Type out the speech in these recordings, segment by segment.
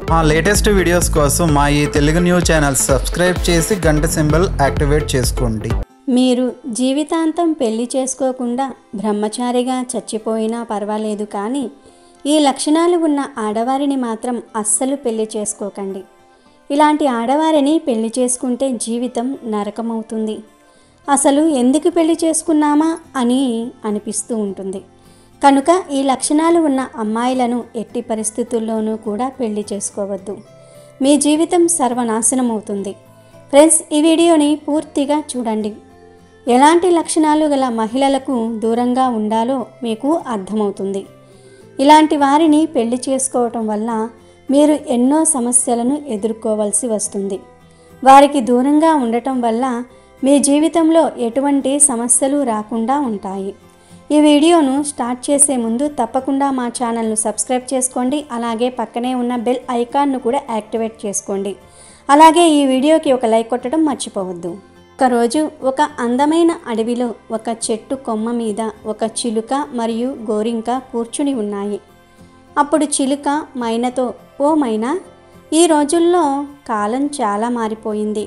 మా latest videos కోసం మా ఈ తెలుగు న్యూస్ ఛానల్ సబ్స్క్రైబ్ చేసి గంట సింబల్ యాక్టివేట్ చేసుకోండి. మీరు జీవితాంతం పెళ్లి చేసుకోకుండా బ్రహ్మచారిగా చచ్చిపోయినా పర్వాలేదు, కానీ ఈ లక్షణాలు ఉన్న ఆడవారిని మాత్రం అస్సలు పెళ్లి చేసుకోకండి. ఇలాంటి ఆడవారిని పెళ్లి చేసుకుంటే జీవితం నరకమవుతుంది. అసలు ఎందుకు పెళ్లి చేసుకున్నామా అని అనిపిస్తూ ఉంటుంది. కనుక ఈ లక్షణాలు ఉన్న అమ్మాయిలను ఎట్టి పరిస్థితుల్లోనూ కూడా పెళ్లి చేసుకోవద్దు. మీ జీవితం సర్వనాశనమవుతుంది. ఫ్రెండ్స్, ఈ వీడియోని పూర్తిగా చూడండి. ఎలాంటి లక్షణాలు గల మహిళలకు దూరంగా ఉండాలో మీకు అర్థమవుతుంది. ఇలాంటి వారిని పెళ్లి చేసుకోవటం వల్ల మీరు ఎన్నో సమస్యలను ఎదుర్కోవాల్సి వస్తుంది. వారికి దూరంగా ఉండటం వల్ల మీ జీవితంలో ఎటువంటి సమస్యలు రాకుండా ఉంటాయి. ఈ వీడియోను స్టార్ట్ చేసే ముందు తప్పకుండా మా ఛానల్ను సబ్స్క్రైబ్ చేసుకోండి. అలాగే పక్కనే ఉన్న బెల్ ఐకాన్ను కూడా యాక్టివేట్ చేసుకోండి. అలాగే ఈ వీడియోకి ఒక లైక్ కొట్టడం మర్చిపోవద్దు. ఒకరోజు ఒక అందమైన అడవిలో ఒక చెట్టు కొమ్మ మీద ఒక చిలుక మరియు గోరింక కూర్చుని ఉన్నాయి. అప్పుడు చిలుక మైనతో, ఓ మైనా, ఈ రోజుల్లో కాలం చాలా మారిపోయింది.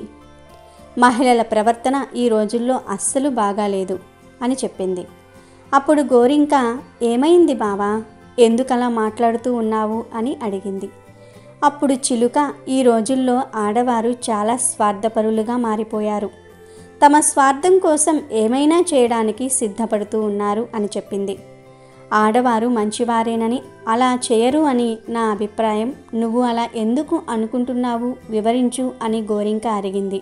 మహిళల ప్రవర్తన ఈ రోజుల్లో అస్సలు బాగాలేదు అని చెప్పింది. అప్పుడు గోరింక, ఏమైంది బావా, ఎందుకలా మాట్లాడుతూ ఉన్నావు అని అడిగింది. అప్పుడు చిలుక, ఈ రోజుల్లో ఆడవారు చాలా స్వార్థపరులుగా మారిపోయారు. తమ స్వార్థం కోసం ఏమైనా చేయడానికి సిద్ధపడుతూ ఉన్నారు అని చెప్పింది. ఆడవారు మంచివారేనని, అలా చేయరు అని నా అభిప్రాయం. నువ్వు అలా ఎందుకు అనుకుంటున్నావు, వివరించు అని గోరింక అడిగింది.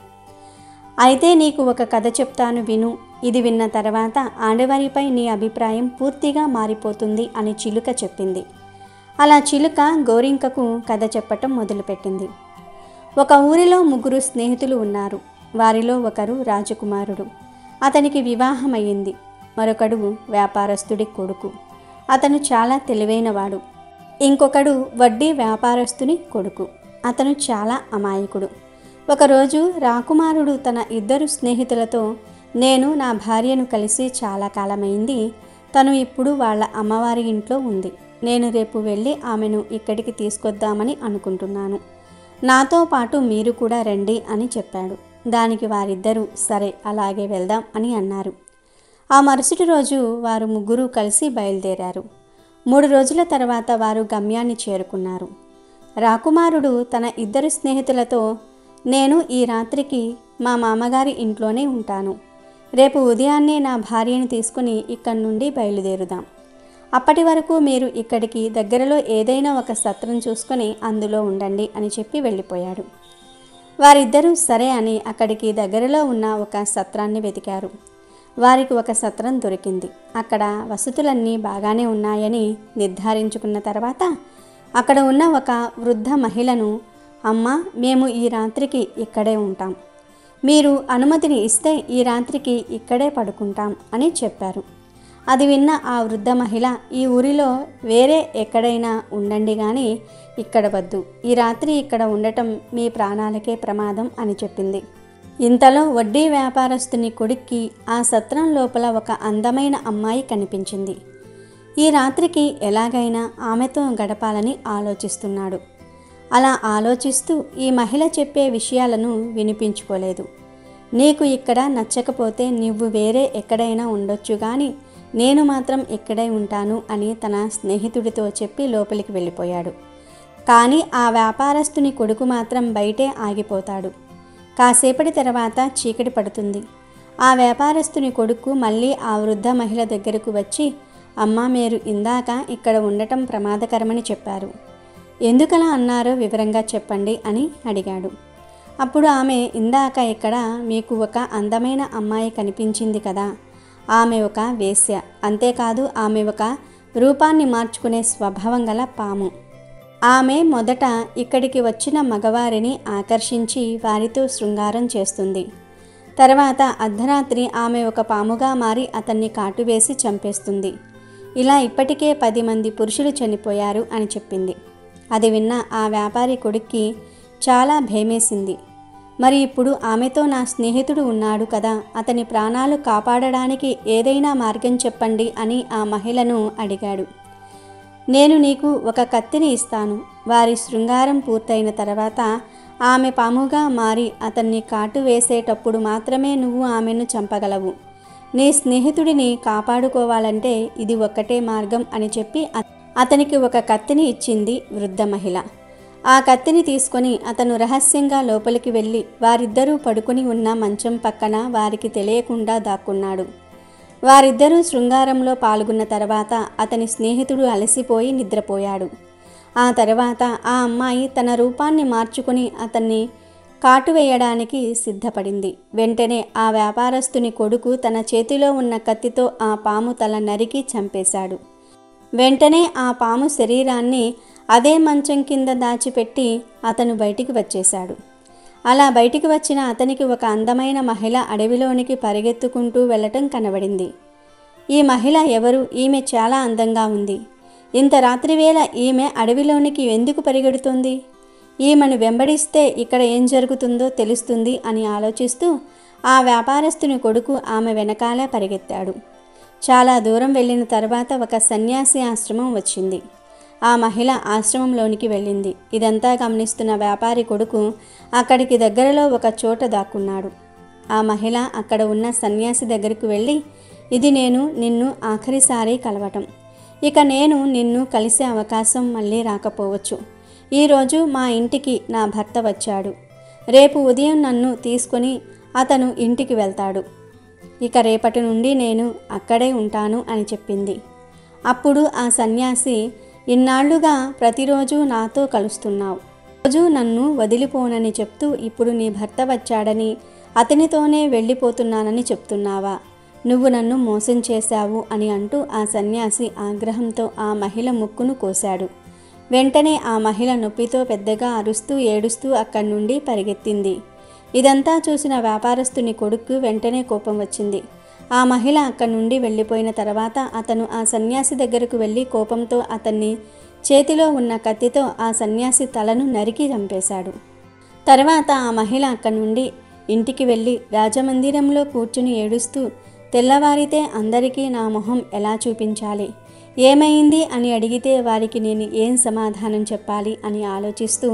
అయితే నీకు ఒక కథ చెప్తాను, విను. ఇది విన్న తర్వాత ఆడవారిపై నీ అభిప్రాయం పూర్తిగా మారిపోతుంది అని చిలుక చెప్పింది. అలా చిలుక గోరింకకు కథ చెప్పటం మొదలుపెట్టింది. ఒక ఊరిలో 3 స్నేహితులు ఉన్నారు. వారిలో ఒకరు రాజకుమారుడు. అతనికి వివాహమయ్యింది. మరొకడు వ్యాపారస్తుడి కొడుకు. అతను చాలా తెలివైనవాడు. ఇంకొకడు వడ్డీ వ్యాపారస్తుని కొడుకు. అతను చాలా అమాయకుడు. ఒకరోజు రాకుమారుడు తన 2 స్నేహితులతో, నేను నా భార్యను కలిసి చాలా కాలమైంది. తను ఇప్పుడు వాళ్ళ అమ్మవారి ఇంట్లో ఉంది. నేను రేపు వెళ్ళి ఆమెను ఇక్కడికి తీసుకొద్దామని అనుకుంటున్నాను. నాతో పాటు మీరు కూడా రండి అని చెప్పాడు. దానికి వారిద్దరూ సరే, అలాగే వెళ్దాం అని అన్నారు. ఆ మరుసటి రోజు వారు 3 కలిసి బయలుదేరారు. 3 రోజుల తర్వాత వారు గమ్యాన్ని చేరుకున్నారు. రాకుమారుడు తన 2 స్నేహితులతో, నేను ఈ రాత్రికి మా మామగారి ఇంట్లోనే ఉంటాను. రేపు ఉదయాన్నే నా భార్యను తీసుకుని ఇక్కడి నుండి బయలుదేరుదాం. అప్పటి వరకు మీరు ఇక్కడికి దగ్గరలో ఏదైనా ఒక సత్రం చూసుకొని అందులో ఉండండి అని చెప్పి వెళ్ళిపోయాడు. వారిద్దరూ సరే అని అక్కడికి దగ్గరలో ఉన్న ఒక సత్రాన్ని వెతికారు. వారికి ఒక సత్రం దొరికింది. అక్కడ వసతులన్నీ బాగానే ఉన్నాయని నిర్ధారించుకున్న తర్వాత అక్కడ ఉన్న ఒక వృద్ధ మహిళను, అమ్మా, మేము ఈ రాత్రికి ఇక్కడే ఉంటాం. మీరు అనుమతిని ఇస్తే ఈ రాత్రికి ఇక్కడే పడుకుంటాం అని చెప్పారు. అది విన్న ఆ వృద్ధ మహిళ, ఈ ఊరిలో వేరే ఎక్కడైనా ఉండండి కానీ ఇక్కడ వద్దు. ఈ రాత్రి ఇక్కడ ఉండటం మీ ప్రాణాలకే ప్రమాదం అని చెప్పింది. ఇంతలో వడ్డీ వ్యాపారస్తుని కొడుక్కి ఆ సత్రం లోపల ఒక అందమైన అమ్మాయి కనిపించింది. ఈ రాత్రికి ఎలాగైనా ఆమెతో గడపాలని ఆలోచిస్తున్నాడు. అలా ఆలోచిస్తూ ఈ మహిళ చెప్పే విషయాలను వినిపించుకోలేదు. నీకు ఇక్కడ నచ్చకపోతే నువ్వు వేరే ఎక్కడైనా ఉండొచ్చు, కానీ నేను మాత్రం ఇక్కడే ఉంటాను అని తన స్నేహితుడితో చెప్పి లోపలికి వెళ్ళిపోయాడు. కానీ ఆ వ్యాపారస్తుని కొడుకు మాత్రం బయటే ఆగిపోతాడు. కాసేపటి తర్వాత చీకటి పడుతుంది. ఆ వ్యాపారస్తుని కొడుకు మళ్ళీ ఆ వృద్ధ మహిళ దగ్గరకు వచ్చి, అమ్మా, మీరు ఇందాక ఇక్కడ ఉండటం ప్రమాదకరమని చెప్పారు. ఎందుకలా అన్నారో వివరంగా చెప్పండి అని అడిగాడు. అప్పుడు ఆమె, ఇందాక ఇక్కడ మీకు ఒక అందమైన అమ్మాయి కనిపించింది కదా, ఆమె ఒక వేశ్య. అంతేకాదు, ఆమె ఒక రూపాన్ని మార్చుకునే స్వభావం గల పాము. ఆమె మొదట ఇక్కడికి వచ్చిన మగవారిని ఆకర్షించి వారితో శృంగారం చేస్తుంది. తర్వాత అర్ధరాత్రి ఆమె ఒక పాముగా మారి అతన్ని కాటువేసి చంపేస్తుంది. ఇలా ఇప్పటికే 10 మంది పురుషులు చనిపోయారు అని చెప్పింది. అది విన్న ఆ వ్యాపారి కొడుక్కి చాలా భయమేసింది. మరి ఇప్పుడు ఆమెతో నా స్నేహితుడు ఉన్నాడు కదా, అతని ప్రాణాలు కాపాడడానికి ఏదైనా మార్గం చెప్పండి అని ఆ మహిళను అడిగాడు. నేను నీకు ఒక కత్తిని ఇస్తాను. వారి శృంగారం పూర్తయిన తర్వాత ఆమె పాముగా మారి అతన్ని కాటు వేసేటప్పుడు మాత్రమే నువ్వు ఆమెను చంపగలవు. నీ స్నేహితుడిని కాపాడుకోవాలంటే ఇది ఒక్కటే మార్గం అని చెప్పి అతనికి ఒక కత్తిని ఇచ్చింది వృద్ధ మహిళ. ఆ కత్తిని తీసుకొని అతను రహస్యంగా లోపలికి వెళ్ళి వారిద్దరూ పడుకుని ఉన్న మంచం పక్కన వారికి తెలియకుండా దాక్కున్నాడు. వారిద్దరూ శృంగారంలో పాల్గొన్న తర్వాత అతని స్నేహితుడు అలసిపోయి నిద్రపోయాడు. ఆ తర్వాత ఆ అమ్మాయి తన రూపాన్ని మార్చుకుని అతన్ని కాటు వేయడానికి సిద్ధపడింది. వెంటనే ఆ వ్యాపారస్తుని కొడుకు తన చేతిలో ఉన్న కత్తితో ఆ పాము తల నరికి చంపేశాడు. వెంటనే ఆ పాము శరీరాన్ని అదే మంచం కింద దాచిపెట్టి అతను బయటికి వచ్చేశాడు. అలా బయటికి వచ్చిన అతనికి ఒక అందమైన మహిళ అడవిలోనికి పరిగెత్తుకుంటూ వెళ్ళటం కనబడింది. ఈ మహిళ ఎవరు? ఈమె చాలా అందంగా ఉంది. ఇంత రాత్రివేళ ఈమె అడవిలోనికి ఎందుకు పరిగెడుతుంది? ఈమెను వెంబడిస్తే ఇక్కడ ఏం జరుగుతుందో తెలుస్తుంది అని ఆలోచిస్తూ ఆ వ్యాపారస్తుని కొడుకు ఆమె వెనకాలే పరిగెత్తాడు. చాలా దూరం వెళ్ళిన తర్వాత ఒక సన్యాసి ఆశ్రమం వచ్చింది. ఆ మహిళ ఆశ్రమంలోనికి వెళ్ళింది. ఇదంతా గమనిస్తున్న వ్యాపారి కొడుకు అక్కడికి దగ్గరలో ఒక చోట దాక్కున్నాడు. ఆ మహిళ అక్కడ ఉన్న సన్యాసి దగ్గరకు వెళ్ళి, ఇది నేను నిన్ను ఆఖరిసారి కలవటం. ఇక నేను నిన్ను కలిసే అవకాశం మళ్ళీ రాకపోవచ్చు. ఈరోజు మా ఇంటికి నా భర్త వచ్చాడు. రేపు ఉదయం నన్ను తీసుకొని అతను ఇంటికి వెళ్తాడు. ఇక రేపటి నుండి నేను అక్కడే ఉంటాను అని చెప్పింది. అప్పుడు ఆ సన్యాసి, ఇన్నాళ్లుగా ప్రతిరోజు నాతో కలుస్తున్నావు, రోజు నన్ను వదిలిపోనని చెప్తూ ఇప్పుడు నీ భర్త వచ్చాడని అతనితోనే వెళ్ళిపోతున్నానని చెప్తున్నావా? నువ్వు నన్ను మోసం చేశావు అని అంటూ ఆ సన్యాసి ఆగ్రహంతో ఆ మహిళ ముక్కును కోశాడు. వెంటనే ఆ మహిళ నొప్పితో పెద్దగా అరుస్తూ ఏడుస్తూ అక్కడి నుండి పరిగెత్తింది. ఇదంతా చూసిన వ్యాపారస్తుని కొడుకు వెంటనే కోపం వచ్చింది. ఆ మహిళ అక్కడి నుండి వెళ్ళిపోయిన తర్వాత అతను ఆ సన్యాసి దగ్గరకు వెళ్ళి కోపంతో అతన్ని చేతిలో ఉన్న కత్తితో ఆ సన్యాసి తలను నరికి చంపేశాడు. తర్వాత ఆ మహిళ అక్కడి నుండి ఇంటికి వెళ్ళి రాజమందిరంలో కూర్చుని ఏడుస్తూ, తెల్లవారితే అందరికీ నా మొహం ఎలా చూపించాలి, ఏమైంది అని అడిగితే వారికి నేను ఏం సమాధానం చెప్పాలి అని ఆలోచిస్తూ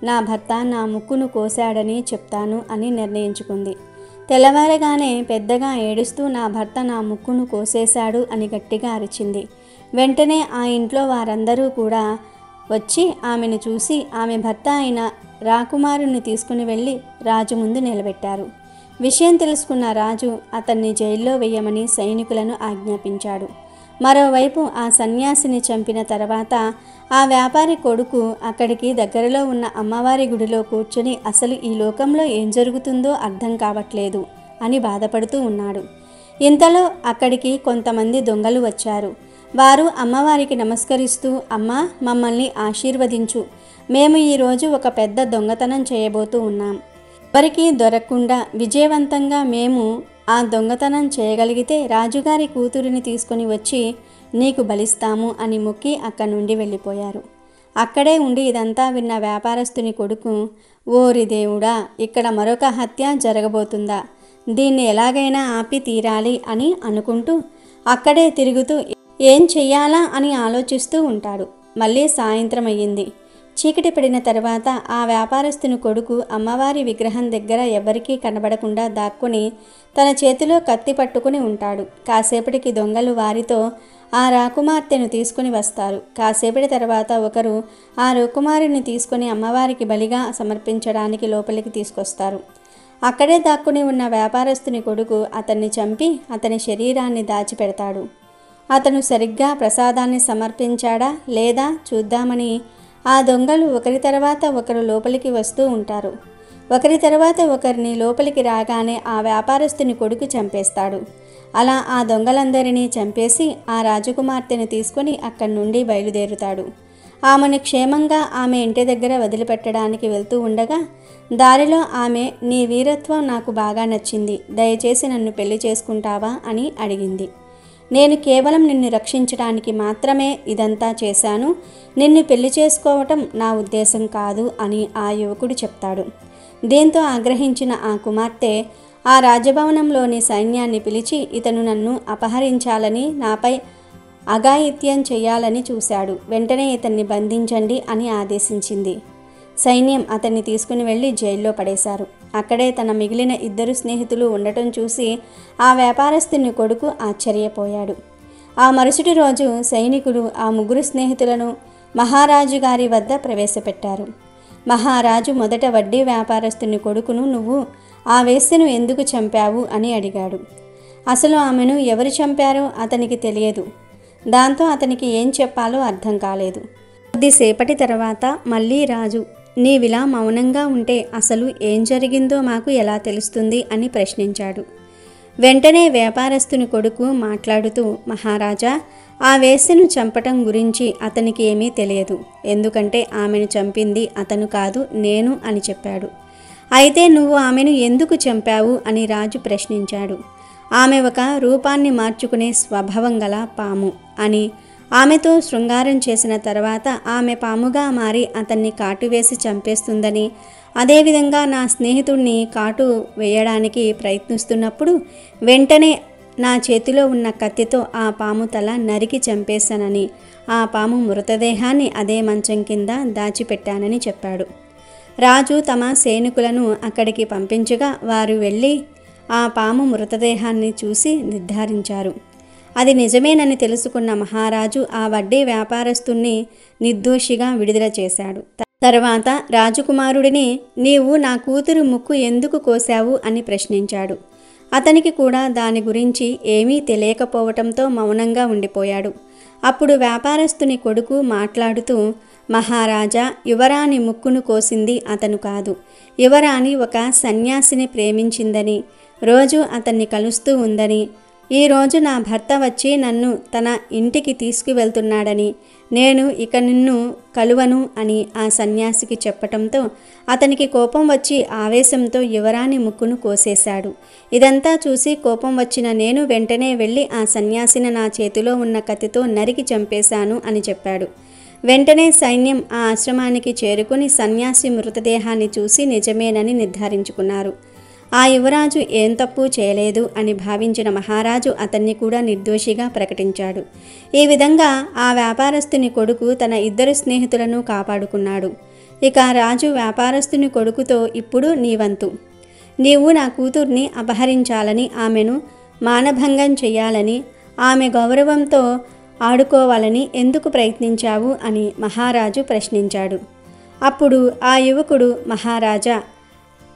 నా భర్త నా ముక్కును కోశాడని చెప్తాను అని నిర్ణయించుకుంది. తెల్లవారగానే పెద్దగా ఏడుస్తూ నా భర్త నా ముక్కును కోసేశాడు అని గట్టిగా అరిచింది. వెంటనే ఆ ఇంట్లో వారందరూ కూడా వచ్చి ఆమెను చూసి ఆమె భర్త అయిన రాకుమారుని తీసుకుని వెళ్ళి రాజు ముందు నిలబెట్టారు. విషయం తెలుసుకున్న రాజు అతన్ని జైల్లో వేయమని సైనికులను ఆజ్ఞాపించాడు. మరోవైపు ఆ సన్యాసిని చంపిన తర్వాత ఆ వ్యాపారి కొడుకు అక్కడికి దగ్గరలో ఉన్న అమ్మవారి గుడిలో కూర్చొని అసలు ఈ లోకంలో ఏం జరుగుతుందో అర్థం కావట్లేదు అని బాధపడుతూ ఉన్నాడు. ఇంతలో అక్కడికి కొంతమంది దొంగలు వచ్చారు. వారు అమ్మవారికి నమస్కరిస్తూ, అమ్మా, మమ్మల్ని ఆశీర్వదించు, మేము ఈరోజు ఒక పెద్ద దొంగతనం చేయబోతూ ఉన్నాం. ఎవరికీ దొరకకుండా విజయవంతంగా మేము ఆ దొంగతనం చేయగలిగితే రాజుగారి కూతురిని తీసుకొని వచ్చి నీకు బలిస్తాము అని మొక్కి అక్కడి నుండి వెళ్ళిపోయారు. అక్కడే ఉండి ఇదంతా విన్న వ్యాపారస్తుని కొడుకు, ఓరి దేవుడా, ఇక్కడ మరొక హత్య జరగబోతుందా, దీన్ని ఎలాగైనా ఆపి తీరాలి అని అనుకుంటూ అక్కడే తిరుగుతూ ఏం చెయ్యాలా అని ఆలోచిస్తూ ఉంటాడు. మళ్ళీ సాయంత్రం అయ్యింది. చీకటి పడిన తర్వాత ఆ వ్యాపారస్తుని కొడుకు అమ్మవారి విగ్రహం దగ్గర ఎవరికీ కనబడకుండా దాక్కుని తన చేతిలో కత్తి పట్టుకుని ఉంటాడు. కాసేపటికి దొంగలు వారితో ఆ రాకుమార్తెను తీసుకుని వస్తారు. కాసేపటి తర్వాత ఒకరు ఆ రాకుమారిని తీసుకుని అమ్మవారికి బలిగా సమర్పించడానికి లోపలికి తీసుకొస్తారు. అక్కడే దాక్కుని ఉన్న వ్యాపారస్తుని కొడుకు అతన్ని చంపి అతని శరీరాన్ని దాచిపెడతాడు. అతను సరిగ్గా ప్రసాదాన్ని సమర్పించాడా లేదా చూద్దామని ఆ దొంగలు ఒకరి తర్వాత ఒకరు లోపలికి వస్తూ ఉంటారు. ఒకరి తర్వాత ఒకరిని లోపలికి రాగానే ఆ వ్యాపారస్తుని కొడుకు చంపేస్తాడు. అలా ఆ దొంగలందరినీ చంపేసి ఆ రాజకుమార్తెను తీసుకొని అక్కడి నుండి బయలుదేరుతాడు. ఆమెను క్షేమంగా ఆమె ఇంటి దగ్గర వదిలిపెట్టడానికి వెళ్తూ ఉండగా దారిలో ఆమె, నీ వీరత్వం నాకు బాగా నచ్చింది, దయచేసి నన్ను పెళ్లి చేసుకుంటావా అని అడిగింది. నేను కేవలం నిన్ను రక్షించడానికి మాత్రమే ఇదంతా చేశాను, నిన్ను పెళ్లి చేసుకోవటం నా ఉద్దేశం కాదు అని ఆ యువకుడు చెప్తాడు. దీంతో ఆగ్రహించిన ఆ కుమార్తె ఆ రాజభవనంలోని సైన్యాన్ని పిలిచి, ఇతను నన్ను అపహరించాలని నాపై అఘాయిత్యం చేయాలని చూశాడు. వెంటనే ఇతన్ని బంధించండి అని ఆదేశించింది. సైన్యం అతన్ని తీసుకుని వెళ్ళి జైల్లో పడేశారు. అక్కడే తన మిగిలిన 2 స్నేహితులు ఉండటం చూసి ఆ వ్యాపారస్తుని కొడుకు ఆశ్చర్యపోయాడు. ఆ మరుసటి రోజు సైనికులు ఆ 3 స్నేహితులను మహారాజు గారి వద్ద ప్రవేశపెట్టారు. మహారాజు మొదట వడ్డీ వ్యాపారస్తుని కొడుకును నువ్వు ఆ వేశ్యను ఎందుకు చంపావు అని అడిగాడు. అసలు ఆమెను ఎవరు చంపారో అతనికి తెలియదు. దాంతో అతనికి ఏం చెప్పాలో అర్థం కాలేదు. కొద్దిసేపటి తర్వాత మళ్ళీ రాజు, నీవిలా మౌనంగా ఉంటే అసలు ఏం జరిగిందో మాకు ఎలా తెలుస్తుంది అని ప్రశ్నించాడు. వెంటనే వ్యాపారస్తుని కొడుకు మాట్లాడుతూ, మహారాజా, ఆ వేశ్యను చంపటం గురించి అతనికి ఏమీ తెలియదు. ఎందుకంటే ఆమెను చంపింది అతను కాదు, నేను అని చెప్పాడు. అయితే నువ్వు ఆమెను ఎందుకు చంపావు అని రాజు ప్రశ్నించాడు. ఆమె ఒక రూపాన్ని మార్చుకునే స్వభావం గల పాము అని, ఆమెతో శృంగారం చేసిన తర్వాత ఆమె పాముగా మారి అతన్ని కాటు వేసి చంపేస్తుందని, అదేవిధంగా నా స్నేహితుడిని కాటు వేయడానికి ప్రయత్నిస్తున్నప్పుడు వెంటనే నా చేతిలో ఉన్న కత్తితో ఆ పాము తల నరికి చంపేశానని, ఆ పాము మృతదేహాన్ని అదే మంచం కింద దాచిపెట్టానని చెప్పాడు. రాజు తమ సైనికులను అక్కడికి పంపించగా వారు వెళ్ళి ఆ పాము మృతదేహాన్ని చూసి నిర్ధారించారు. అది నిజమేనని తెలుసుకున్న మహారాజు ఆ వడ్డీ వ్యాపారస్తుణ్ణి నిర్దోషిగా విడుదల చేశాడు. తర్వాత రాజకుమారుడిని, నీవు నా కూతురు ముక్కు ఎందుకు కోశావు అని ప్రశ్నించాడు. అతనికి కూడా దాని గురించి ఏమీ తెలియకపోవటంతో మౌనంగా ఉండిపోయాడు. అప్పుడు వ్యాపారస్తుని కొడుకు మాట్లాడుతూ, మహారాజా, యువరాణి ముక్కును కోసింది అతను కాదు. యువరాణి ఒక సన్యాసిని ప్రేమించిందని, రోజు అతన్ని కలుస్తూ ఉందని, ఈరోజు నా భర్త వచ్చి నన్ను తన ఇంటికి తీసుకువెళ్తున్నాడని, నేను ఇక నిన్ను కలువను అని ఆ సన్యాసికి చెప్పటంతో అతనికి కోపం వచ్చి ఆవేశంతో యువరాణి ముక్కును కోసేశాడు. ఇదంతా చూసి కోపం వచ్చిన నేను వెంటనే వెళ్ళి ఆ సన్యాసిని నా చేతిలో ఉన్న కత్తితో నరికి చంపేశాను అని చెప్పాడు. వెంటనే సైన్యం ఆ ఆశ్రమానికి చేరుకుని సన్యాసి మృతదేహాన్ని చూసి నిజమేనని నిర్ధారించుకున్నారు. ఆ యువరాజు ఏం తప్పు చేయలేదు అని భావించిన మహారాజు అతన్ని కూడా నిర్దోషిగా ప్రకటించాడు. ఈ విధంగా ఆ వ్యాపారస్తుని కొడుకు తన 2 స్నేహితులను కాపాడుకున్నాడు. ఇక రాజు వ్యాపారస్తుని కొడుకుతో, ఇప్పుడు నీ వంతు. నీవు నా కూతుర్ని అపహరించాలని, ఆమెను మానభంగం చేయాలని, ఆమె గౌరవంతో ఆడుకోవాలని ఎందుకు ప్రయత్నించావు అని మహారాజు ప్రశ్నించాడు. అప్పుడు ఆ యువకుడు, మహారాజా,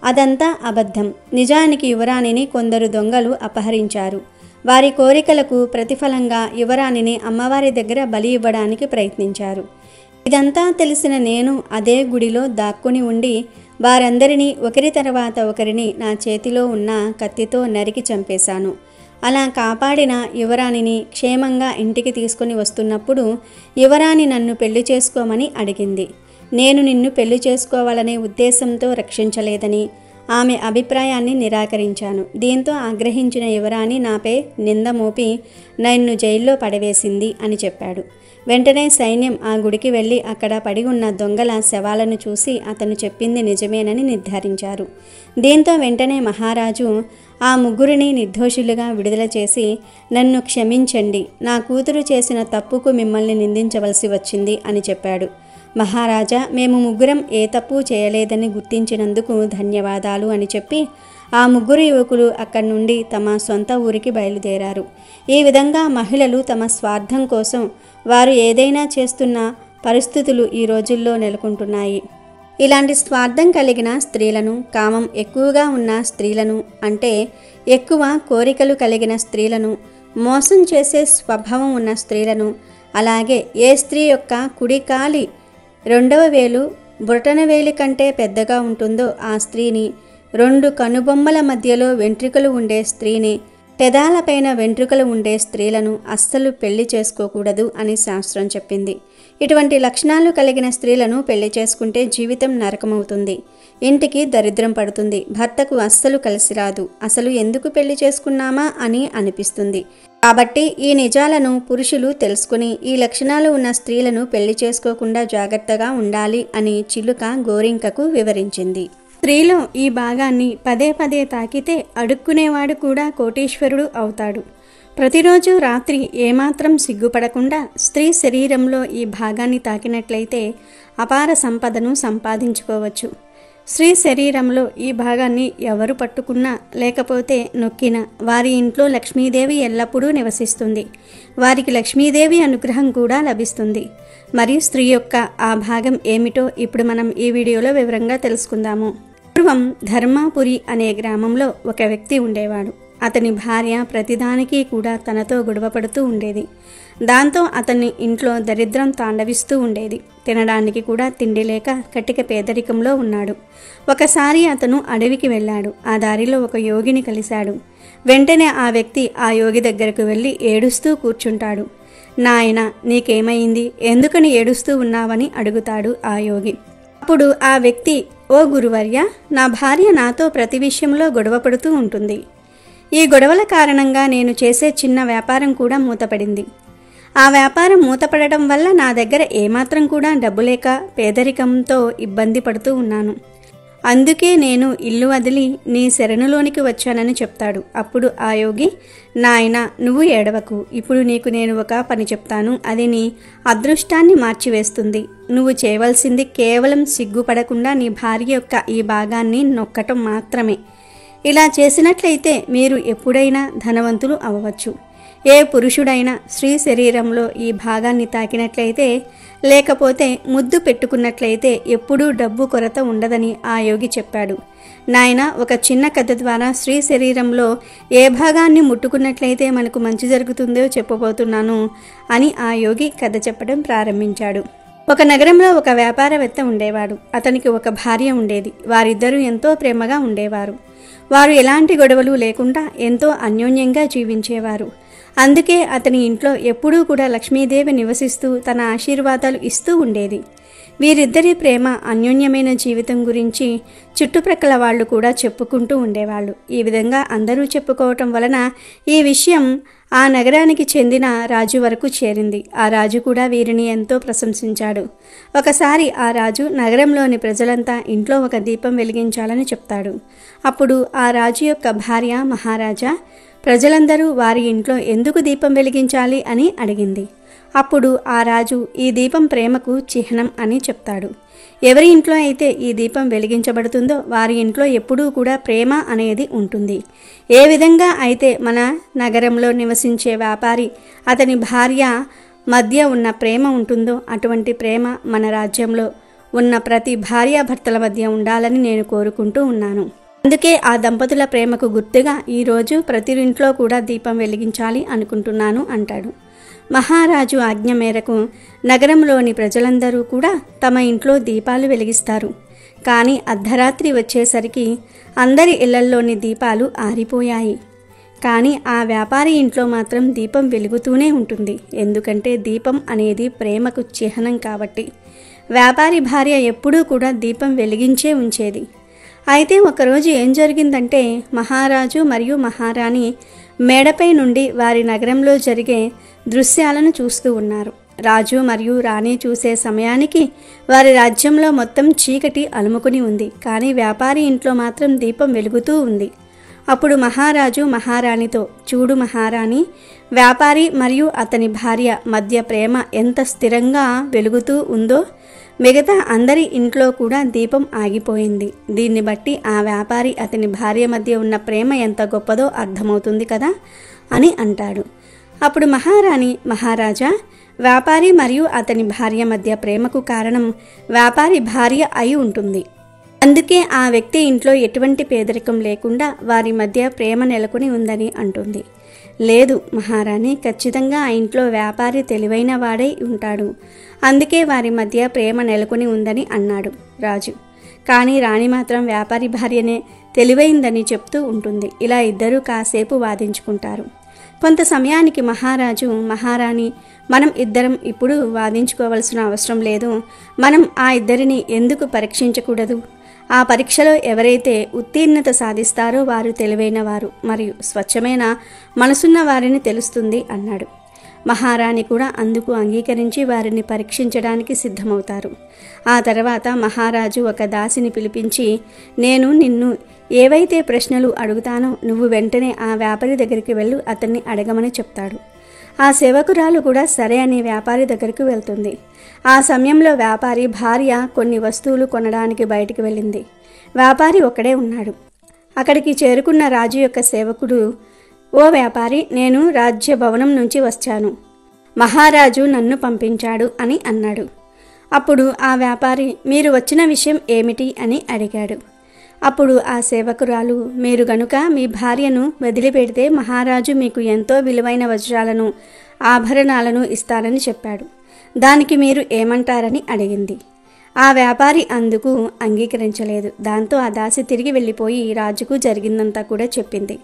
అదంతా అబద్ధం. నిజానికి యువరాణిని కొందరు దొంగలు అపహరించారు. వారి కోరికలకు ప్రతిఫలంగా యువరాణిని అమ్మవారి దగ్గర బలి ఇవ్వడానికి ప్రయత్నించారు. ఇదంతా తెలిసిన నేను అదే గుడిలో దాక్కుని ఉండి వారందరినీ ఒకరి తర్వాత ఒకరిని నా చేతిలో ఉన్న కత్తితో నరికి చంపేశాను. అలా కాపాడిన యువరాణిని క్షేమంగా ఇంటికి తీసుకుని వస్తున్నప్పుడు యువరాణి నన్ను పెళ్లి చేసుకోమని అడిగింది. నేను నిన్ను పెళ్లి చేసుకోవాలనే ఉద్దేశంతో రక్షించలేదని ఆమె అభిప్రాయాన్ని నిరాకరించాను. దీంతో ఆగ్రహించిన యువరాణి నాపై నింద మోపి నన్ను జైల్లో పడవేసింది అని చెప్పాడు. వెంటనే సైన్యం ఆ గుడికి వెళ్ళి అక్కడ పడి ఉన్న దొంగల శవాలను చూసి అతను చెప్పింది నిజమేనని నిర్ధారించారు. దీంతో వెంటనే మహారాజు ఆ 3 నిర్దోషులుగా విడుదల చేసి, నన్ను క్షమించండి, నా కూతురు చేసిన తప్పుకు మిమ్మల్ని నిందించవలసి వచ్చింది అని చెప్పాడు. మహారాజా, మేము 3 ఏ తప్పు చేయలేదని గుర్తించినందుకు ధన్యవాదాలు అని చెప్పి ఆ 3 యువకులు అక్కడి నుండి తమ సొంత ఊరికి బయలుదేరారు. ఈ విధంగా మహిళలు తమ స్వార్థం కోసం వారు ఏదైనా చేస్తున్న పరిస్థితులు ఈ రోజుల్లో నెలకొంటున్నాయి. ఇలాంటి స్వార్థం కలిగిన స్త్రీలను, కామం ఎక్కువగా ఉన్న స్త్రీలను, అంటే ఎక్కువ కోరికలు కలిగిన స్త్రీలను, మోసం చేసే స్వభావం ఉన్న స్త్రీలను, అలాగే ఏ స్త్రీ యొక్క కుడి కాలి 2వ వేలు బొటన వేలి కంటే పెద్దగా ఉంటుందో ఆ స్త్రీని, 2 కనుబొమ్మల మధ్యలో వెంట్రుకలు ఉండే స్త్రీని, పెదాలపైన వెంట్రుకలు ఉండే స్త్రీలను అస్సలు పెళ్లి చేసుకోకూడదు అని శాస్త్రం చెప్పింది. ఇటువంటి లక్షణాలు కలిగిన స్త్రీలను పెళ్లి చేసుకుంటే జీవితం నరకమవుతుంది, ఇంటికి దరిద్రం పడుతుంది, భర్తకు అస్సలు కలిసి రాదు, అసలు ఎందుకు పెళ్లి చేసుకున్నామా అని అనిపిస్తుంది. కాబట్టి ఈ నిజాలను పురుషులు తెలుసుకుని ఈ లక్షణాలు ఉన్న స్త్రీలను పెళ్లి చేసుకోకుండా జాగ్రత్తగా ఉండాలి అని చిలుక గోరింకకు వివరించింది. స్త్రీలో ఈ భాగాన్ని పదే పదే తాకితే అడుక్కునేవాడు కూడా కోటీశ్వరుడు అవుతాడు. ప్రతిరోజు రాత్రి ఏమాత్రం సిగ్గుపడకుండా స్త్రీ శరీరంలో ఈ భాగాన్ని తాకినట్లయితే అపార సంపదను సంపాదించుకోవచ్చు. స్త్రీ శరీరంలో ఈ భాగాన్ని ఎవరు పట్టుకున్నా లేకపోతే నొక్కినా వారి ఇంట్లో లక్ష్మీదేవి ఎల్లప్పుడూ నివసిస్తుంది. వారికి లక్ష్మీదేవి అనుగ్రహం కూడా లభిస్తుంది. మరియు స్త్రీ యొక్క ఆ భాగం ఏమిటో ఇప్పుడు మనం ఈ వీడియోలో వివరంగా తెలుసుకుందాము. పూర్వం ధర్మాపురి అనే గ్రామంలో ఒక వ్యక్తి ఉండేవాడు. అతని భార్య ప్రతిదానికి కూడా తనతో గొడవపడుతూ ఉండేది. దాంతో అతని ఇంట్లో దరిద్రం తాండవిస్తూ ఉండేది. తినడానికి కూడా తిండి లేక కటిక పేదరికంలో ఉన్నాడు. ఒకసారి అతను అడవికి వెళ్ళాడు. ఆ దారిలో ఒక యోగిని కలిశాడు. వెంటనే ఆ వ్యక్తి ఆ యోగి దగ్గరకు వెళ్ళి ఏడుస్తూ కూర్చుంటాడు. నాయనా, నీకేమైంది? ఎందుకని ఏడుస్తూ ఉన్నావని అడుగుతాడు ఆ యోగి. అప్పుడు ఆ వ్యక్తి, ఓ గురువర్య, నా భార్య నాతో ప్రతి విషయంలో గొడవపడుతూ ఉంటుంది. ఈ గొడవల కారణంగా నేను చేసే చిన్న వ్యాపారం కూడా మూతపడింది. ఆ వ్యాపారం మూతపడటం వల్ల నా దగ్గర ఏమాత్రం కూడా డబ్బు లేక పేదరికంతో ఇబ్బంది పడుతూ ఉన్నాను. అందుకే నేను ఇల్లు వదిలి నీ శరణులోనికి వచ్చానని చెప్తాడు. అప్పుడు ఆ యోగి, నాయనా, నువ్వు ఏడవకు. ఇప్పుడు నీకు నేను ఒక పని చెప్తాను. అది నీ అదృష్టాన్ని మార్చివేస్తుంది. నువ్వు చేయవలసింది కేవలం సిగ్గుపడకుండా నీ భార్య యొక్క ఈ భాగాన్ని నొక్కటం మాత్రమే. ఇలా చేసినట్లయితే మీరు ఎప్పుడైనా ధనవంతులు అవ్వవచ్చు. ఏ పురుషుడైనా స్త్రీ శరీరంలో ఈ భాగాన్ని తాకినట్లయితే లేకపోతే ముద్దు పెట్టుకున్నట్లయితే ఎప్పుడూ డబ్బు కొరత ఉండదని ఆ యోగి చెప్పాడు. నాయన, ఒక చిన్న కథ ద్వారా స్త్రీ శరీరంలో ఏ భాగాన్ని ముట్టుకున్నట్లయితే మనకు మంచి జరుగుతుందో చెప్పబోతున్నాను అని ఆ యోగి కథ చెప్పడం ప్రారంభించాడు. ఒక నగరంలో ఒక వ్యాపారవేత్త ఉండేవాడు. అతనికి ఒక భార్య ఉండేది. వారిద్దరూ ఎంతో ప్రేమగా ఉండేవారు. వారు ఎలాంటి గొడవలు లేకుండా ఎంతో అన్యోన్యంగా జీవించేవారు. అందుకే అతని ఇంట్లో ఎప్పుడూ కూడా లక్ష్మీదేవి నివసిస్తూ తన ఆశీర్వాదాలు ఇస్తూ ఉండేది. వీరిద్దరి ప్రేమ, అన్యోన్యమైన జీవితం గురించి చుట్టుప్రక్కల వాళ్ళు కూడా చెప్పుకుంటూ ఉండేవాళ్ళు. ఈ విధంగా అందరూ చెప్పుకోవటం వలన ఈ విషయం ఆ నగరానికి చెందిన రాజు వరకు చేరింది. ఆ రాజు కూడా వీరిని ఎంతో ప్రశంసించాడు. ఒకసారి ఆ రాజు నగరంలోని ప్రజలంతా ఇంట్లో ఒక దీపం వెలిగించాలని చెప్తాడు. అప్పుడు ఆ రాజు యొక్క భార్య, మహారాజా, ప్రజలందరూ వారి ఇంట్లో ఎందుకు దీపం వెలిగించాలి అని అడిగింది. అప్పుడు ఆ రాజు ఈ దీపం ప్రేమకు చిహ్నం అని చెప్తాడు. ఎవరి ఇంట్లో అయితే ఈ దీపం వెలిగించబడుతుందో వారి ఇంట్లో ఎప్పుడూ కూడా ప్రేమ అనేది ఉంటుంది. ఏ విధంగా అయితే మన నగరంలో నివసించే వ్యాపారి, అతని భార్య మధ్య ఉన్న ప్రేమ ఉంటుందో అటువంటి ప్రేమ మన రాజ్యంలో ఉన్న ప్రతి భార్యాభర్తల మధ్య ఉండాలని నేను కోరుకుంటూ ఉన్నాను. అందుకే ఆ దంపతుల ప్రేమకు గుర్తుగా ఈరోజు ప్రతి ఇంట్లో కూడా దీపం వెలిగించాలి అనుకుంటున్నాను అంటాడు. మహారాజు ఆజ్ఞ మేరకు నగరంలోని ప్రజలందరూ కూడా తమ ఇంట్లో దీపాలు వెలిగిస్తారు. కానీ అర్ధరాత్రి వచ్చేసరికి అందరి ఇళ్లల్లోని దీపాలు ఆరిపోయాయి. కానీ ఆ వ్యాపారి ఇంట్లో మాత్రం దీపం వెలుగుతూనే ఉంటుంది. ఎందుకంటే దీపం అనేది ప్రేమకు చిహ్నం కాబట్టి. వ్యాపారి భార్య ఎప్పుడూ కూడా దీపం వెలిగించే ఉంచేది. అయితే ఒకరోజు ఏం జరిగిందంటే, మహారాజు మరియు మహారాణి మేడపై నుండి వారి నగరంలో జరిగే దృశ్యాలను చూస్తూ ఉన్నారు. రాజు మరియు రాణి చూసే సమయానికి వారి రాజ్యంలో మొత్తం చీకటి అలుముకుని ఉంది. కానీ వ్యాపారి ఇంట్లో మాత్రం దీపం వెలుగుతూ ఉంది. అప్పుడు మహారాజు మహారాణితో, చూడు మహారాణి, వ్యాపారి మరియు అతని భార్య మధ్య ప్రేమ ఎంత స్థిరంగా వెలుగుతూ ఉందో మిగతా అందరి ఇంట్లో కూడా దీపం ఆగిపోయింది. దీన్ని బట్టి ఆ వ్యాపారి అతని భార్య మధ్య ఉన్న ప్రేమ ఎంత గొప్పదో అర్థమవుతుంది కదా అని అంటాడు. అప్పుడు మహారాణి, మహారాజా, వ్యాపారి మరియు అతని భార్య మధ్య ప్రేమకు కారణం వ్యాపారి భార్య అయి ఉంటుంది. అందుకే ఆ వ్యక్తి ఇంట్లో ఎటువంటి పేదరికం లేకుండా వారి మధ్య ప్రేమ నెలకొని ఉందని అంటుంది. లేదు మహారాణి, ఖచ్చితంగా ఆ ఇంట్లో వ్యాపారి తెలివైన వాడై ఉంటాడు. అందుకే వారి మధ్య ప్రేమ నెలకొని ఉందని అన్నాడు రాజు. కానీ రాణి మాత్రం వ్యాపారి భార్యనే తెలివైందని చెప్తూ ఉంటుంది. ఇలా ఇద్దరూ కాసేపు వాదించుకుంటారు. కొంత సమయానికి మహారాజు, మహారాణి, మనం ఇద్దరం ఇప్పుడు వాదించుకోవాల్సిన అవసరం లేదు. మనం ఆ ఇద్దరిని ఎందుకు పరీక్షించకూడదు? ఆ పరీక్షలో ఎవరైతే ఉత్తీర్ణత సాధిస్తారో వారు తెలివైన వారు మరియు స్వచ్ఛమైన మనసున్న వారిని తెలుస్తుంది అన్నాడు. మహారాణి కూడా అందుకు అంగీకరించి వారిని పరీక్షించడానికి సిద్ధమవుతారు. ఆ తర్వాత మహారాజు ఒక దాసిని పిలిపించి, నేను నిన్ను ఏవైతే ప్రశ్నలు అడుగుతానో నువ్వు వెంటనే ఆ వ్యాపారి దగ్గరికి వెళ్ళు, అతన్ని అడగమని చెప్తాడు. ఆ సేవకురాలు కూడా సరే అని వ్యాపారి దగ్గరికి వెళ్తుంది. ఆ సమయంలో వ్యాపారి భార్య కొన్ని వస్తువులు కొనడానికి బయటికి వెళ్ళింది. వ్యాపారి ఒక్కడే ఉన్నాడు. అక్కడికి చేరుకున్న రాజు యొక్క సేవకుడు, ఓ వ్యాపారి, నేను రాజ్య భవనం నుంచి వచ్చాను, మహారాజు నన్ను పంపించాడు అని అన్నాడు. అప్పుడు ఆ వ్యాపారి, మీరు వచ్చిన విషయం ఏమిటి అని అడిగాడు. అప్పుడు ఆ సేవకురాలు, మీరు గనుక మీ భార్యను వదిలిపెడితే మహారాజు మీకు ఎంతో విలువైన వజ్రాలను ఆభరణాలను ఇస్తానని చెప్పాడు. దానికి మీరు ఏమంటారని అడిగింది. ఆ వ్యాపారి అందుకు అంగీకరించలేదు. దాంతో ఆ దాసి తిరిగి వెళ్ళిపోయి రాజుకు జరిగిందంతా కూడా చెప్పింది.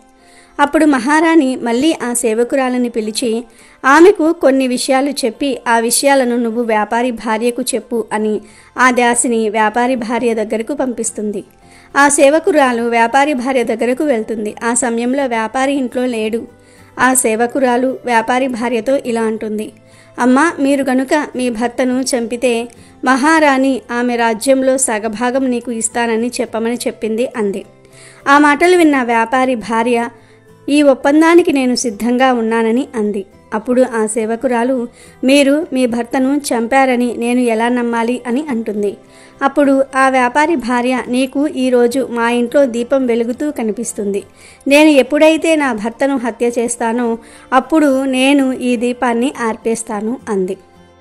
అప్పుడు మహారాణి మళ్ళీ ఆ సేవకురాలని పిలిచి ఆమెకు కొన్ని విషయాలు చెప్పి, ఆ విషయాలను నువ్వు వ్యాపారి భార్యకు చెప్పు అని ఆ దాసిని వ్యాపారి భార్య దగ్గరకు పంపిస్తుంది. ఆ సేవకురాలు వ్యాపారి భార్య దగ్గరకు వెళ్తుంది. ఆ సమయంలో వ్యాపారి ఇంట్లో లేడు. ఆ సేవకురాలు వ్యాపారి భార్యతో ఇలా అంటుంది, అమ్మా, మీరు గనుక మీ భర్తను చంపితే మహారాణి ఆమె రాజ్యంలో సగభాగం నీకు ఇస్తానని చెప్పమని చెప్పింది అంది. ఆ మాటలు విన్న వ్యాపారి భార్య, ఈ ఒప్పందానికి నేను సిద్ధంగా ఉన్నానని అంది. అప్పుడు ఆ సేవకురాలు, మీరు మీ భర్తను చంపారని నేను ఎలా నమ్మాలి అని అంటుంది. అప్పుడు ఆ వ్యాపారి భార్య, నీకు ఈరోజు మా ఇంట్లో దీపం వెలుగుతూ కనిపిస్తుంది. నేను ఎప్పుడైతే నా భర్తను హత్య చేస్తానో అప్పుడు నేను ఈ దీపాన్ని ఆర్పేస్తాను అంది.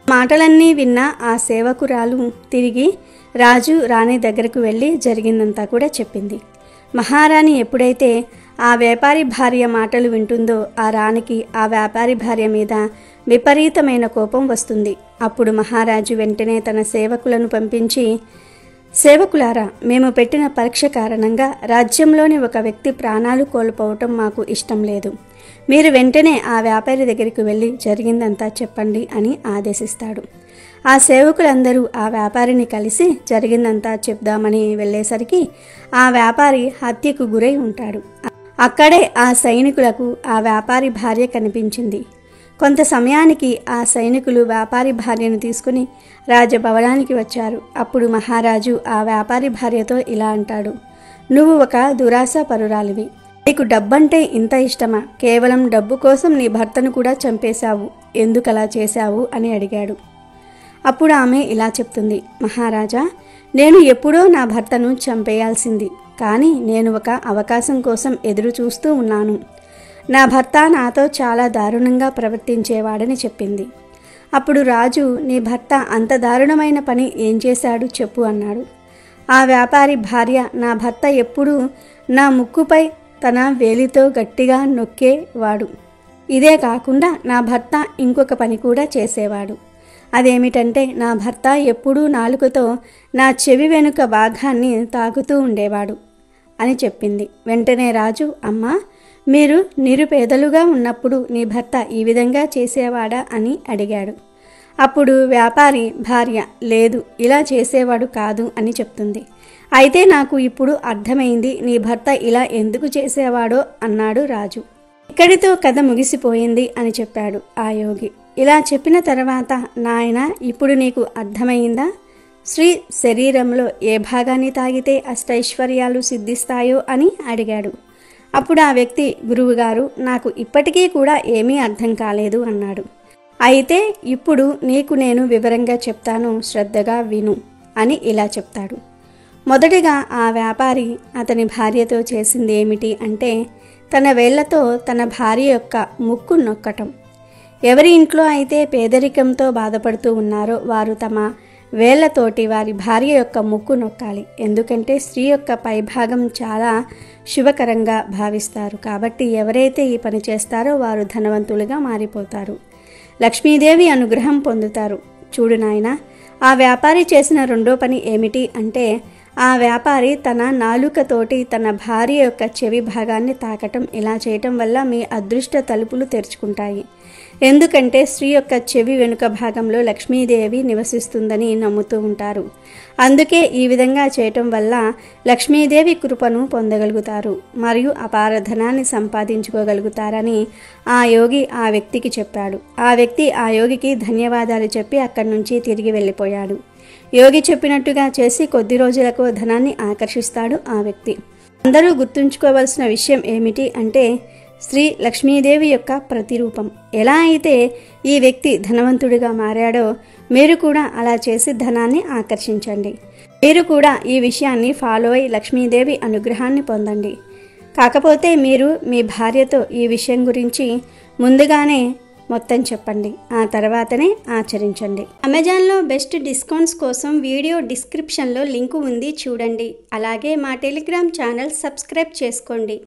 మాటలన్నీ విన్న ఆ సేవకురాలు తిరిగి రాజు రాణి దగ్గరకు వెళ్ళి జరిగిందంతా కూడా చెప్పింది. మహారాణి ఎప్పుడైతే ఆ వ్యాపారి భార్య మాటలు వింటుందో ఆ రాణికి ఆ వ్యాపారి భార్య మీద విపరీతమైన కోపం వస్తుంది. అప్పుడు మహారాజు వెంటనే తన సేవకులను పంపించి, సేవకులారా, మేము పెట్టిన పరీక్ష కారణంగా రాజ్యంలోని ఒక వ్యక్తి ప్రాణాలు కోల్పోవటం మాకు ఇష్టం లేదు. మీరు వెంటనే ఆ వ్యాపారి దగ్గరికి వెళ్ళి జరిగిందంతా చెప్పండి అని ఆదేశిస్తాడు. ఆ సేవకులందరూ ఆ వ్యాపారిని కలిసి జరిగిందంతా చెప్దామని వెళ్ళేసరికి ఆ వ్యాపారి హత్యకు గురై ఉంటాడు. అక్కడే ఆ సైనికులకు ఆ వ్యాపారి భార్య కనిపించింది. కొంత సమయానికి ఆ సైనికులు వ్యాపారి భార్యను తీసుకుని రాజభవనానికి వచ్చారు. అప్పుడు మహారాజు ఆ వ్యాపారి భార్యతో ఇలా అంటాడు, నువ్వు ఒక దురాశ పరురాలివి. నీకు డబ్బంటే ఇంత ఇష్టమా? కేవలం డబ్బు కోసం నీ భర్తను కూడా చంపేశావు. ఎందుకలా చేశావు అని అడిగాడు. అప్పుడు ఆమె ఇలా చెప్తుంది, మహారాజా, నేను ఎప్పుడో నా భర్తను చంపేయాల్సింది, కానీ నేను ఒక అవకాశం కోసం ఎదురు చూస్తూ ఉన్నాను. నా భర్త నాతో చాలా దారుణంగా ప్రవర్తించేవాడని చెప్పింది. అప్పుడు రాజు, నీ భర్త అంత దారుణమైన పని ఏం చేశాడు చెప్పు అన్నాడు. ఆ వ్యాపారి భార్య, నా భర్త ఎప్పుడూ నా ముక్కుపై తన వేలితో గట్టిగా నొక్కేవాడు. ఇదే కాకుండా నా భర్త ఇంకొక పని కూడా చేసేవాడు. అదేమిటంటే నా భర్త ఎప్పుడూ నాలుకతో నా చెవి వెనుక భాగాన్ని తాకుతూ ఉండేవాడు అని చెప్పింది. వెంటనే రాజు, అమ్మా, మీరు నిరుపేదలుగా ఉన్నప్పుడు నీ భర్త ఈ విధంగా చేసేవాడా అని అడిగాడు. అప్పుడు వ్యాపారి భార్య, లేదు, ఇలా చేసేవాడు కాదు అని చెప్తుంది. అయితే నాకు ఇప్పుడు అర్థమైంది నీ భర్త ఇలా ఎందుకు చేసేవాడో అన్నాడు రాజు. ఇక్కడితో కథ ముగిసిపోయింది అని చెప్పాడు ఆ యోగి. ఇలా చెప్పిన తర్వాత, నాయన, ఇప్పుడు నీకు అర్థమైందా? స్త్రీ శరీరంలో ఏ భాగాన్ని తాగితే అష్టైశ్వర్యాలు సిద్ధిస్తాయో అని అడిగాడు. అప్పుడు ఆ వ్యక్తి, గురువుగారు, నాకు ఇప్పటికీ కూడా ఏమీ అర్థం కాలేదు అన్నాడు. అయితే ఇప్పుడు నీకు నేను వివరంగా చెప్తాను, శ్రద్ధగా విను అని ఇలా చెప్తాడు. మొదటిగా ఆ వ్యాపారి అతని భార్యతో చేసింది ఏమిటి అంటే, తన వేళ్లతో తన భార్య యొక్క ముక్కు నొక్కటం. ఎవరి ఇంట్లో అయితే పేదరికంతో బాధపడుతూ ఉన్నారో వారు తమ వేళ్లతోటి వారి భార్య యొక్క ముక్కు నొక్కాలి. ఎందుకంటే స్త్రీ యొక్క పైభాగం చాలా శుభకరంగా భావిస్తారు. కాబట్టి ఎవరైతే ఈ పని చేస్తారో వారు ధనవంతులుగా మారిపోతారు, లక్ష్మీదేవి అనుగ్రహం పొందుతారు. చూడు నాయనా, ఆ వ్యాపారి చేసిన రెండో పని ఏమిటి అంటే, ఆ వ్యాపారి తన నాలుకతోటి తన భార్య యొక్క చెవి భాగాన్ని తాకటం. ఇలా చేయటం వల్ల మీ అదృష్ట తలుపులు తెరుచుకుంటాయి. ఎందుకంటే స్త్రీ యొక్క చెవి వెనుక భాగంలో లక్ష్మీదేవి నివసిస్తుందని నమ్ముతూ ఉంటారు. అందుకే ఈ విధంగా చేయటం వల్ల లక్ష్మీదేవి కృపను పొందగలుగుతారు మరియు అపార ధనాన్ని సంపాదించుకోగలుగుతారని ఆ యోగి ఆ వ్యక్తికి చెప్పాడు. ఆ వ్యక్తి ఆ యోగికి ధన్యవాదాలు చెప్పి అక్కడి నుంచి తిరిగి వెళ్ళిపోయాడు. యోగి చెప్పినట్టుగా చేసి కొద్ది రోజులకు ధనాన్ని ఆకర్షిస్తాడు ఆ వ్యక్తి. అందరూ గుర్తుంచుకోవాల్సిన విషయం ఏమిటి అంటే శ్రీ లక్ష్మీదేవి యొక్క ప్రతిరూపం. ఎలా అయితే ఈ వ్యక్తి ధనవంతుడిగా మారాడో మీరు కూడా అలా చేసి ధనాన్ని ఆకర్షించండి. మీరు కూడా ఈ విషయాన్ని ఫాలో అయి లక్ష్మీదేవి అనుగ్రహాన్ని పొందండి. కాకపోతే మీరు మీ భార్యతో ఈ విషయం గురించి ముందుగానే మొత్తం చెప్పండి, ఆ తర్వాతనే ఆచరించండి. అమెజాన్లో బెస్ట్ డిస్కౌంట్స్ కోసం వీడియో డిస్క్రిప్షన్లో లింకు ఉంది, చూడండి. అలాగే మా టెలిగ్రామ్ ఛానల్ సబ్స్క్రైబ్ చేసుకోండి.